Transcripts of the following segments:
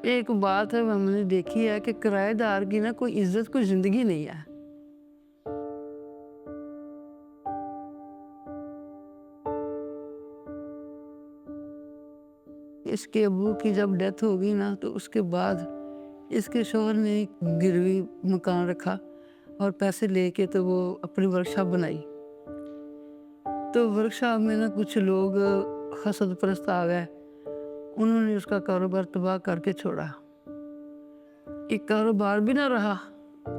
ایک بات ہے ہم نے دیکھی ہے کہ کرایہ دار کی نا کوئی عزت کوئی زندگی نہیں ہے. اس کے ابو کی جب ڈیتھ ہوگی نا تو اس کے بعد اس کے شوہر نے ایک گروی مکان رکھا اور پیسے لے کے تو وہ اپنی ورکشاپ بنائی. تو ورکشاپ میں نا کچھ لوگ حسد پرست آ گئے، انہوں نے اس کا کاروبار تباہ کر کے چھوڑا. ایک کاروبار بھی نہ رہا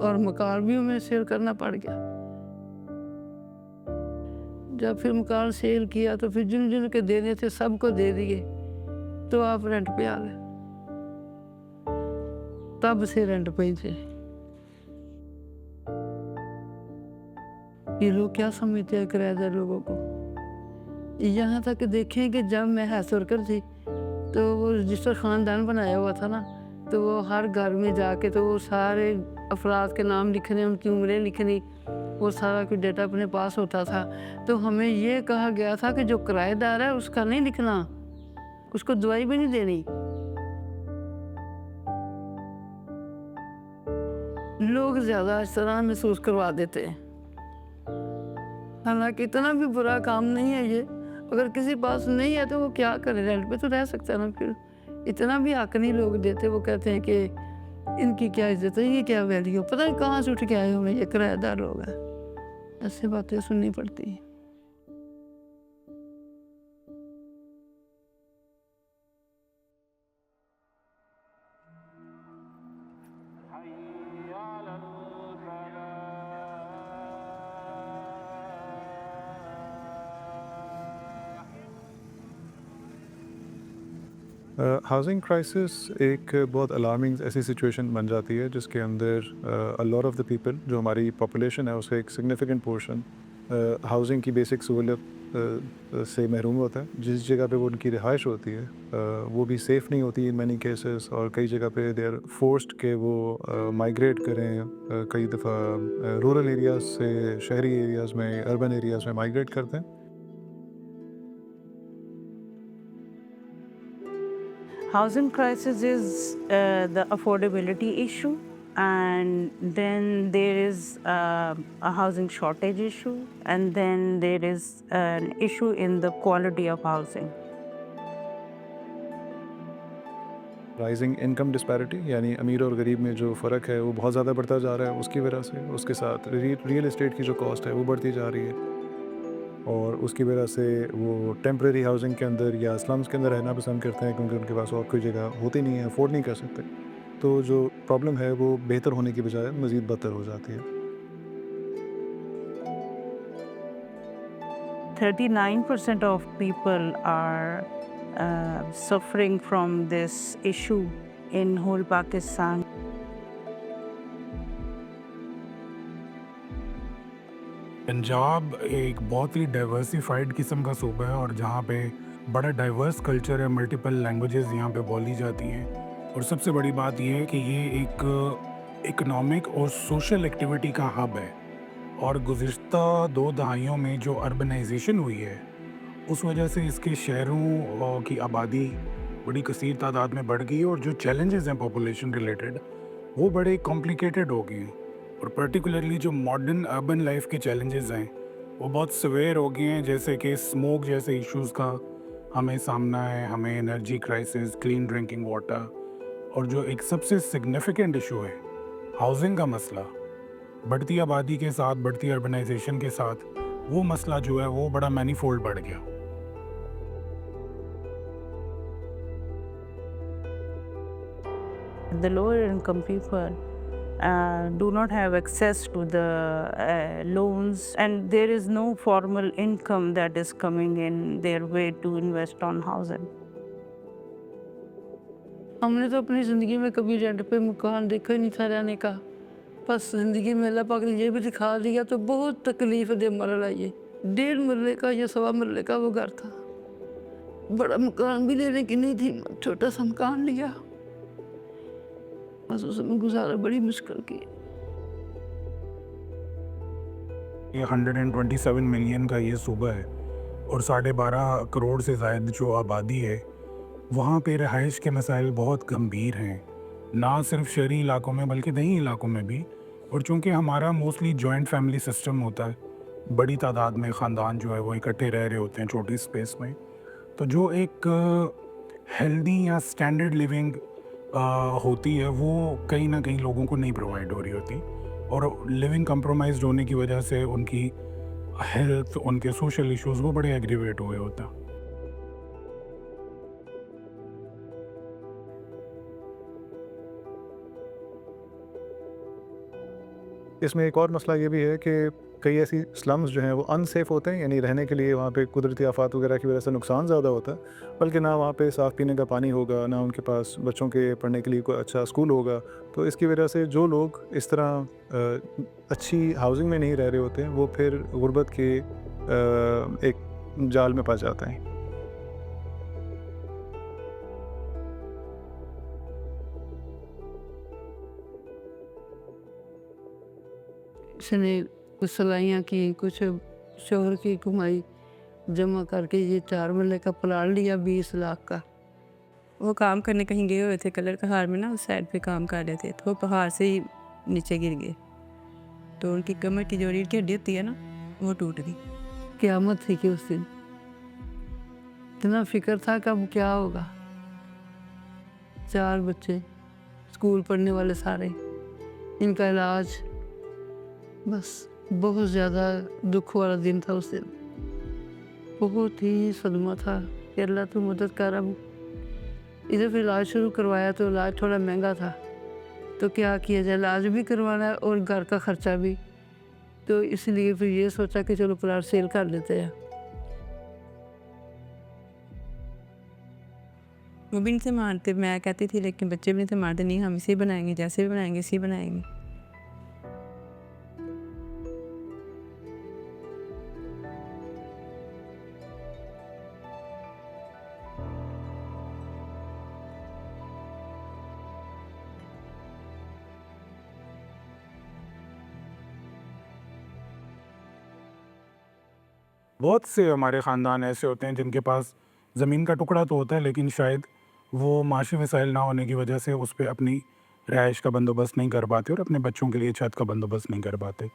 اور مکان بھی ہمیں سیل کرنا پڑ گیا. جب پھر مکان سیل کیا تو پھر جن جن کے دینے تھے سب کو دے دیے، تو آپ رینٹ پہ آ گئے. تب سے رینٹ پہ ہی تھے. یہ لوگ کیا سمجھتے ہیں کرایہ دار لوگوں کو. یہاں تک دیکھیں کہ جب میں ہیلتھ ورکر تھی تو وہ رجسٹر خاندان بنایا ہوا تھا نا، تو وہ ہر گھر میں جا کے تو وہ سارے افراد کے نام لکھنے، ان کی عمریں لکھنی، وہ سارا کوئی ڈیٹا اپنے پاس ہوتا تھا. تو ہمیں یہ کہا گیا تھا کہ جو کرایہ دار ہے اس کا نہیں لکھنا، اس کو دوائی بھی نہیں دینی. لوگ زیادہ اس طرح محسوس کروا دیتے ہیں، حالانکہ اتنا بھی برا کام نہیں ہے یہ. اگر کسی پاس نہیں ہے تو وہ کیا کرے، رینٹ پہ تو رہ سکتا ہے نا. پھر اتنا بھی حق نہیں لوگ دیتے. وہ کہتے ہیں کہ ان کی کیا عزت ہے، یہ کیا ویلیو، پتہ نہیں کہاں سے اٹھ کے آئے ہوئے یہ کرایہ دار لوگ ہیں. ایسی باتیں سننی پڑتی ہیں. ہاؤسنگ کرائسس ایک بہت الارمنگ ایسی سچویشن بن جاتی ہے جس کے اندر لاٹ آف دا پیپل، جو ہماری پاپولیشن ہے اس کا ایک سگنیفیکنٹ پورشن ہاؤسنگ کی بیسک سہولت سے محروم ہوتا ہے. جس جگہ پہ وہ ان کی رہائش ہوتی ہے وہ بھی سیف نہیں ہوتی ان مینی کیسز، اور کئی جگہ پہ دے آر فورسڈ کہ وہ مائگریٹ کریں. کئی دفعہ رورل ایریاز سے شہری ایریاز میں، اربن ایریاز میں مائگریٹ کرتے ہیں. Housing crisis is the affordability issue, and then there is a housing shortage issue, and then there is an issue in the quality of housing. Rising income disparity, یعنی امیر اور غریب میں جو فرق ہے وہ بہت زیادہ بڑھتا جا رہا ہے. اس کی وجہ سے اس کے ساتھ ریئل اسٹیٹ کی جو کاسٹ ہے وہ بڑھتی جا رہی ہے، اور اس کی وجہ سے وہ ٹیمپریری ہاؤسنگ کے اندر یا سلمس کے اندر رہنا پسند کرتے ہیں کیونکہ ان کے پاس اور کوئی جگہ ہوتی نہیں ہے، افورڈ نہیں کر سکتے. تو جو پرابلم ہے وہ بہتر ہونے کی بجائے مزید بدتر ہو جاتی ہے. 39% of people are suffering from this issue in whole Pakistan. Punjab ایک بہت ہی ڈائیورسیفائڈ قسم کا صوبہ ہے، اور جہاں پہ بڑا ڈائیورس کلچر ہے، ملٹیپل لینگویجز یہاں پہ بولی جاتی ہیں. اور سب سے بڑی بات یہ ہے کہ یہ ایک اکنامک اور سوشل ایکٹیویٹی کا ہب ہے. اور گزشتہ 2 دہائیوں میں جو اربنائزیشن ہوئی ہے اس وجہ سے اس کے شہروں کی آبادی بڑی کثیر تعداد میں بڑھ گئی، اور جو چیلنجز ہیں پاپولیشن ریلیٹڈ وہ بڑے کمپلیکیٹڈ ہو گئے ہیں. اور پرٹیکولرلی جو ماڈرن اربن لائف کے چیلنجز ہیں وہ بہت سویئر ہو گئے ہیں، جیسے کہ اسموک جیسے ایشوز کا ہمیں سامنا ہے، ہمیں energy crisis, clean drinking water, اور جو ایک سب سے سگنیفیکنٹ ایشو ہے ہاؤسنگ کا مسئلہ، بڑھتی آبادی کے ساتھ، بڑھتی اربنائزیشن کے ساتھ وہ مسئلہ جو ہے وہ بڑا مینی فولڈ بڑھ گیا. The lower income people do not have access to the loans, and there is no formal income that is coming in their way to invest on housing. ہم نے تو اپنی زندگی میں کبھی رینٹ پہ مکان دیکھا ہی نہیں تھا رہنے کا. بس زندگی میں اللہ پاک نے یہ بھی دکھا دیا تو بہت تکلیف دہ مرحلہ یہ. 1.5 مرلے کا یا 1.25 مرلے کا وہ گھر تھا. بڑا مکان بھی لینے کی نہیں تھی، چھوٹا سا مکان لیا، بس اس میں گزارا بڑی مشکل کی. یہ 127 ملین کا یہ صوبہ ہے، اور 12.5 کروڑ سے زائد جو آبادی ہے وہاں پہ رہائش کے مسائل بہت گمبھیر ہیں، نہ صرف شہری علاقوں میں بلکہ دیہی علاقوں میں بھی. اور چونکہ ہمارا موسٹلی جوائنٹ فیملی سسٹم ہوتا ہے، بڑی تعداد میں خاندان جو ہے وہ اکٹھے رہ رہے ہوتے ہیں چھوٹی اسپیس میں، تو جو ایک ہیلدی یا اسٹینڈرڈ لیونگ ہوتی ہے وہ کہیں نہ کہیں لوگوں کو نہیں پرووائڈ ہو رہی ہوتی، اور لیونگ کمپرومائزڈ ہونے کی وجہ سے ان کی ہیلتھ، ان کے سوشل ایشوز وہ بڑے ایگریویٹ ہوئے ہوتا ہیں. اس میں ایک اور مسئلہ یہ بھی ہے کہ کئی ایسی سلمز جو ہیں وہ ان سیف ہوتے ہیں، یعنی رہنے کے لیے وہاں پہ قدرتی آفات وغیرہ کی وجہ سے نقصان زیادہ ہوتا ہے، بلکہ نہ وہاں پہ صاف پینے کا پانی ہوگا، نہ ان کے پاس بچوں کے پڑھنے کے لیے کوئی اچھا اسکول ہوگا. تو اس کی وجہ سے جو لوگ اس طرح اچھی ہاؤسنگ میں نہیں رہ رہے ہوتے ہیں وہ پھر غربت کے ایک جال میں پھنس جاتے ہیں. اس نے کچھ سلائیاں کی، کچھ شوہر کی کمائی جمع کر کے یہ 4 مرلے کا پلاٹ لیا 20 لاکھ کا. وہ کام کرنے کہیں گئے ہوئے تھے کلر کہار میں نا، اس سائڈ پہ کام کر رہے تھے، تو وہ پہاڑ سے ہی نیچے گر گئے، تو ان کی کمر کی جو ریڑھ کی ہڈی ہوتی ہے نا وہ ٹوٹ گئی. قیامت تھی کہ اس دن اتنا فکر تھا کہ اب کیا ہوگا. 4 بچے اسکول پڑھنے والے سارے، ان کا علاج، بس بہت زیادہ دکھ والا دن تھا اس دن. بہت ہی صدمہ تھا کہ اللہ تو مدد کر. اب ادھر پھر علاج شروع کروایا تو علاج تھوڑا مہنگا تھا، تو کیا کیا جائے، علاج بھی کروانا ہے اور گھر کا خرچہ بھی. تو اس لیے پھر یہ سوچا کہ چلو پلاٹ سیل کر لیتے ہیں. وہ بھی نہیں سے مانتے، میں کہتی تھی لیکن بچے بھی نہیں سے مانتے، نہیں ہم اسی بنائیں گے، جیسے بھی بنائیں گے اسی بنائیں گے. بہت سے ہمارے خاندان ایسے ہوتے ہیں جن کے پاس زمین کا ٹکڑا تو ہوتا ہے، لیکن شاید وہ معاشی وسائل نہ ہونے کی وجہ سے اس پہ اپنی رہائش کا بندوبست نہیں کر پاتے اور اپنے بچوں کے لیے چھت کا بندوبست نہیں کر پاتے.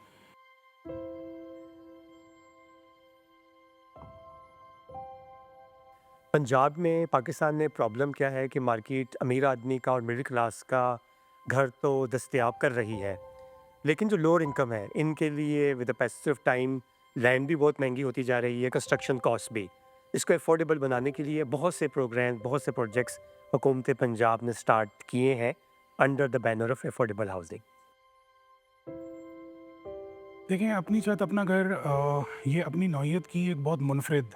پنجاب میں پاکستان میں پرابلم کیا ہے کہ مارکیٹ امیر آدمی کا اور مڈل کلاس کا گھر تو دستیاب کر رہی ہے، لیکن جو لوور انکم ہے ان کے لیے with the passage of time land بھی بہت مہنگی ہوتی جا رہی ہے، کنسٹرکشن کاسٹ بھی. اس کو افورڈیبل بنانے کے لیے بہت سے پروگرام، بہت سے پروجیکٹس حکومت پنجاب نے سٹارٹ کیے ہیں under the banner of affordable housing. دیکھیں، اپنی چھت اپنا گھر یہ اپنی نوعیت کی ایک بہت منفرد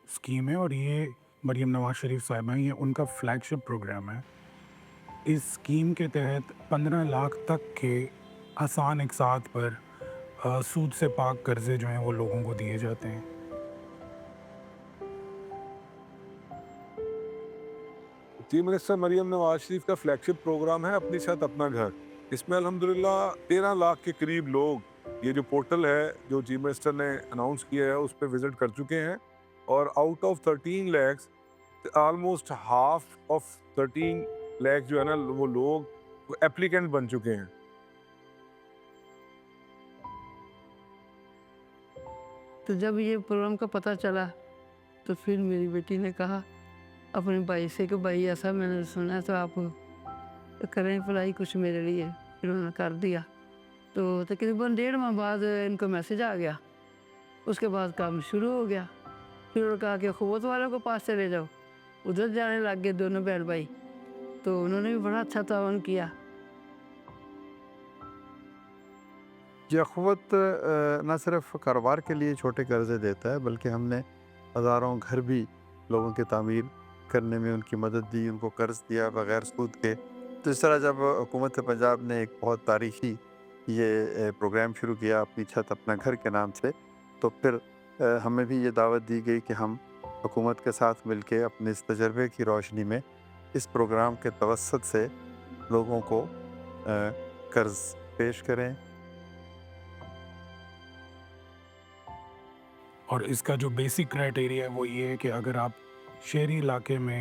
اسکیم ہے، اور یہ مریم نواز شریف صاحبہ ہیں، یہ ان کا فلیگ شپ پروگرام ہے. اس اسکیم کے تحت 15 لاکھ تک کے آسان اقساط پر سود سے پاک قرضے جو ہیں وہ لوگوں کو دیے جاتے ہیں. چیف منسٹر مریم نواز شریف کا فلیگ شپ پروگرام ہے اپنی چھت اپنا گھر. اس میں الحمدللہ 13 لاکھ کے قریب لوگ یہ جو پورٹل ہے جو چیف منسٹر نے اناؤنس کیا ہے اس پہ وزٹ کر چکے ہیں، اور out of 13 lakes almost half of 13 lakes جو ہے نا وہ لوگ اپلیکینٹ بن چکے ہیں. تو جب یہ پروگرام کا پتہ چلا تو پھر میری بیٹی نے کہا اپنے بھائی سے کہ بھائی ایسا میں نے سنا ہے تو آپ کریں اپلائی کچھ میرے لیے. پھر انہوں نے کر دیا. تو تقریباً 1.5 ماہ بعد ان کو میسج آ گیا. اس کے بعد کام شروع ہو گیا. پھر انہوں نے کہا کہ اخوت والوں کو پاس چلے جاؤ، ادھر جانے لگ گئے دونوں بہن بھائی. تو انہوں نے بھی بڑا اچھا تعاون کیا. یہ اخوت نہ صرف کاروبار کے لیے چھوٹے قرضے دیتا ہے، بلکہ ہم نے ہزاروں گھر بھی لوگوں کی تعمیر کرنے میں ان کی مدد دی، ان کو قرض دیا بغیر سود کے. تو اس طرح جب حکومت پنجاب نے ایک بہت تاریخی یہ پروگرام شروع کیا اپنی چھت اپنا گھر کے نام سے، تو پھر ہمیں بھی یہ دعوت دی گئی کہ ہم حکومت کے ساتھ مل کے اپنے اس تجربے کی روشنی میں اس پروگرام کے توسط سے لوگوں کو قرض پیش کریں. اور اس کا جو بیسک کرائٹیریا ہے وہ یہ ہے کہ اگر آپ شہری علاقے میں